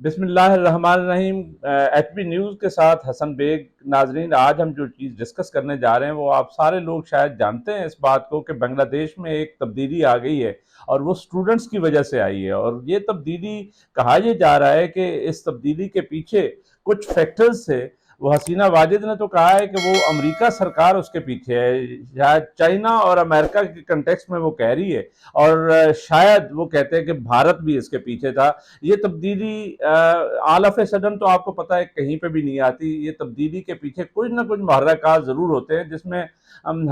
بسم اللہ الرحمن الرحیم۔ ایچ پی نیوز کے ساتھ حسن بیگ۔ ناظرین، آج ہم جو چیز ڈسکس کرنے جا رہے ہیں وہ آپ سارے لوگ شاید جانتے ہیں اس بات کو کہ بنگلہ دیش میں ایک تبدیلی آ گئی ہے اور وہ سٹوڈنٹس کی وجہ سے آئی ہے، اور یہ تبدیلی کہا یہ جا رہا ہے کہ اس تبدیلی کے پیچھے کچھ فیکٹرز سے وہ حسینہ واجد نے تو کہا ہے کہ وہ امریکہ سرکار اس کے پیچھے ہے، شاید چائنا اور امریکہ کے کنٹیکسٹ میں وہ کہہ رہی ہے، اور شاید وہ کہتے ہیں کہ بھارت بھی اس کے پیچھے تھا۔ یہ تبدیلی آل آف اے سڈن تو آپ کو پتہ ہے کہیں پہ بھی نہیں آتی، یہ تبدیلی کے پیچھے کچھ نہ کچھ محرکات ضرور ہوتے ہیں، جس میں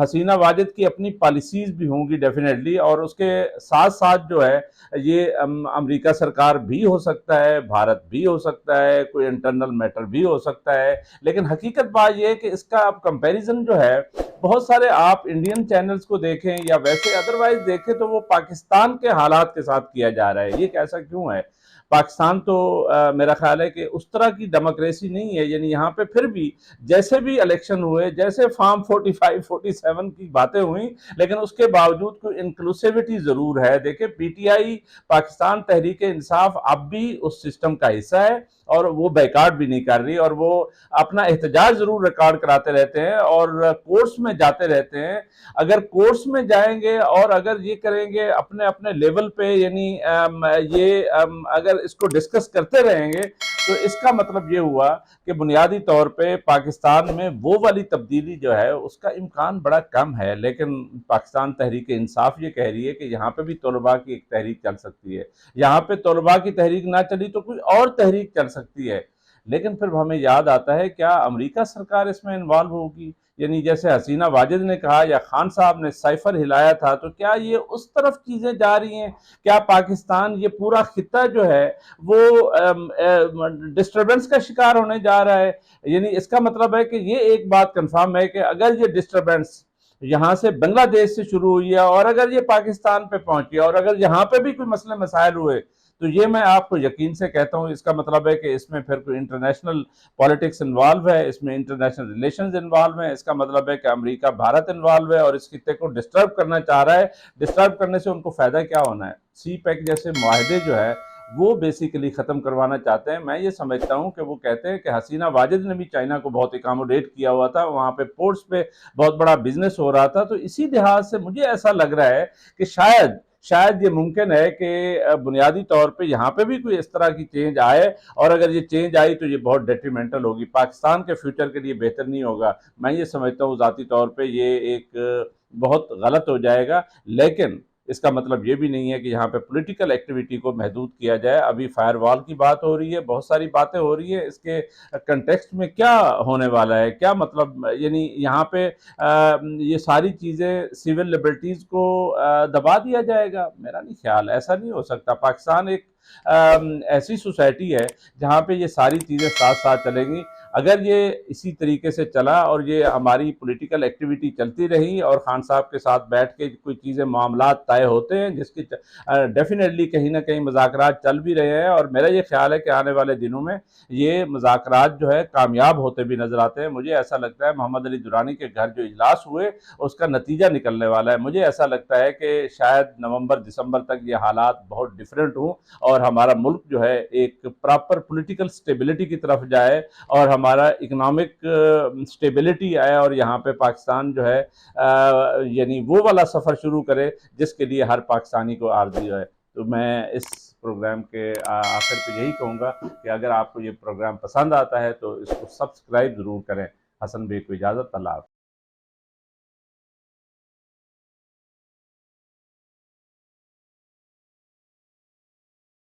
حسینہ واجد کی اپنی پالیسیز بھی ہوں گی ڈیفینیٹلی، اور اس کے ساتھ ساتھ جو ہے یہ امریکہ سرکار بھی ہو سکتا ہے، بھارت بھی ہو سکتا ہے، کوئی انٹرنل میٹر بھی ہو سکتا ہے۔ لیکن حقیقت بات یہ ہے کہ اس کا اب کمپیریزن جو ہے، بہت سارے آپ انڈین چینلز کو دیکھیں یا ویسے ادروائز دیکھیں تو وہ پاکستان کے حالات کے ساتھ کیا جا رہا ہے۔ یہ ایسا کیوں ہے؟ پاکستان تو میرا خیال ہے کہ اس طرح کی ڈیموکریسی نہیں ہے، یعنی یہاں پہ پھر بھی جیسے بھی الیکشن ہوئے، جیسے فارم 45 47 کی باتیں ہوئیں، لیکن اس کے باوجود کوئی انکلوسیوٹی ضرور ہے۔ دیکھیں P T I, Pakistan Tehreek Insaf اب بھی اس سسٹم کا حصہ ہے، اور وہ بیکاٹ بھی نہیں کر رہی، اور وہ اپنا احتجاج ضرور ریکارڈ کراتے رہتے ہیں اور کورٹس میں جاتے رہتے ہیں۔ اگر کورٹس میں جائیں گے اور اگر یہ کریں گے اپنے اپنے لیول پہ، یعنی یہ اگر اس کو ڈسکس کرتے رہیں گے تو اس کا مطلب یہ ہوا کہ بنیادی طور پہ پاکستان میں وہ والی تبدیلی جو ہے اس کا امکان بڑا کم ہے۔ لیکن پاکستان تحریک انصاف یہ کہہ رہی ہے کہ یہاں پہ بھی طلباء کی ایک تحریک چل سکتی ہے، یہاں پہ طلباء کی تحریک نہ چلی تو کوئی اور تحریک چل سکتی ہے۔ لیکن پھر ہمیں یاد آتا ہے کیا امریکہ سرکار اس میں انوالو ہوگی؟ یعنی جیسے حسینہ واجد نے کہا یا خان صاحب نے سائفر ہلایا تھا، تو کیا یہ اس طرف چیزیں جا رہی ہیں؟ کیا پاکستان یہ پورا خطہ جو ہے وہ ڈسٹربنس کا شکار ہونے جا رہا ہے؟ یعنی اس کا مطلب ہے کہ یہ ایک بات کنفرم ہے کہ اگر یہ ڈسٹربنس یہاں سے بنگلہ دیش سے شروع ہوئی ہے اور اگر یہ پاکستان پہ پہنچی اور اگر یہاں پہ بھی کوئی مسئلے مسائل ہوئے، تو یہ میں آپ کو یقین سے کہتا ہوں اس کا مطلب ہے کہ اس میں پھر کوئی انٹرنیشنل پالیٹکس انوالو ہے، اس میں انٹرنیشنل ریلیشنز انوالو ہیں، اس کا مطلب ہے کہ امریکہ بھارت انوالو ہے اور اس خطے کو ڈسٹرب کرنا چاہ رہا ہے۔ ڈسٹرب کرنے سے ان کو فائدہ کیا ہونا ہے؟ سی پیک جیسے معاہدے جو ہے وہ بیسیکلی ختم کروانا چاہتے ہیں۔ میں یہ سمجھتا ہوں کہ وہ کہتے ہیں کہ حسینہ واجد نے بھی چائنا کو بہت اکاموڈیٹ کیا ہوا تھا، وہاں پہ پورٹس پہ بہت بڑا بزنس ہو رہا تھا، تو اسی لحاظ سے مجھے ایسا لگ رہا ہے کہ شاید یہ ممکن ہے کہ بنیادی طور پہ یہاں پہ بھی کوئی اس طرح کی چینج آئے، اور اگر یہ چینج آئی تو یہ بہت ڈیٹریمنٹل ہوگی، پاکستان کے فیوچر کے لیے بہتر نہیں ہوگا۔ میں یہ سمجھتا ہوں ذاتی طور پہ یہ ایک بہت غلط ہو جائے گا، لیکن اس کا مطلب یہ بھی نہیں ہے کہ یہاں پہ پولیٹیکل ایکٹیویٹی کو محدود کیا جائے۔ ابھی فائر وال کی بات ہو رہی ہے، بہت ساری باتیں ہو رہی ہیں، اس کے کنٹیکسٹ میں کیا ہونے والا ہے، کیا مطلب، یعنی یہاں پہ یہ ساری چیزیں سیول لبرٹیز کو دبا دیا جائے گا؟ میرا نہیں خیال، ایسا نہیں ہو سکتا۔ پاکستان ایک ایسی سوسائٹی ہے جہاں پہ یہ ساری چیزیں ساتھ ساتھ چلیں گی۔ اگر یہ اسی طریقے سے چلا اور یہ ہماری پولیٹیکل ایکٹیویٹی چلتی رہی اور خان صاحب کے ساتھ بیٹھ کے کوئی چیزیں معاملات طے ہوتے ہیں، جس کی ڈیفینیٹلی کہیں نہ کہیں مذاکرات چل بھی رہے ہیں، اور میرا یہ خیال ہے کہ آنے والے دنوں میں یہ مذاکرات جو ہے کامیاب ہوتے بھی نظر آتے ہیں۔ مجھے ایسا لگتا ہے محمد علی درانی کے گھر جو اجلاس ہوئے اس کا نتیجہ نکلنے والا ہے۔ مجھے ایسا لگتا ہے کہ شاید نومبر دسمبر تک یہ حالات بہت ڈیفرنٹ ہوں اور ہمارا ملک جو ہے ایک پراپر پولیٹیکل سٹیبلٹی کی طرف جائے اور ہمارا اکنامک سٹیبلٹی آئے، اور یہاں پہ پاکستان جو ہے یعنی وہ والا سفر شروع کرے جس کے لیے ہر پاکستانی کو عارضی ہے۔ تو میں اس پروگرام کے آخر پہ یہی کہوں گا کہ اگر آپ کو یہ پروگرام پسند آتا ہے تو اس کو سبسکرائب ضرور کریں۔ حسن بھائی کو اجازت، اللہ حافظ۔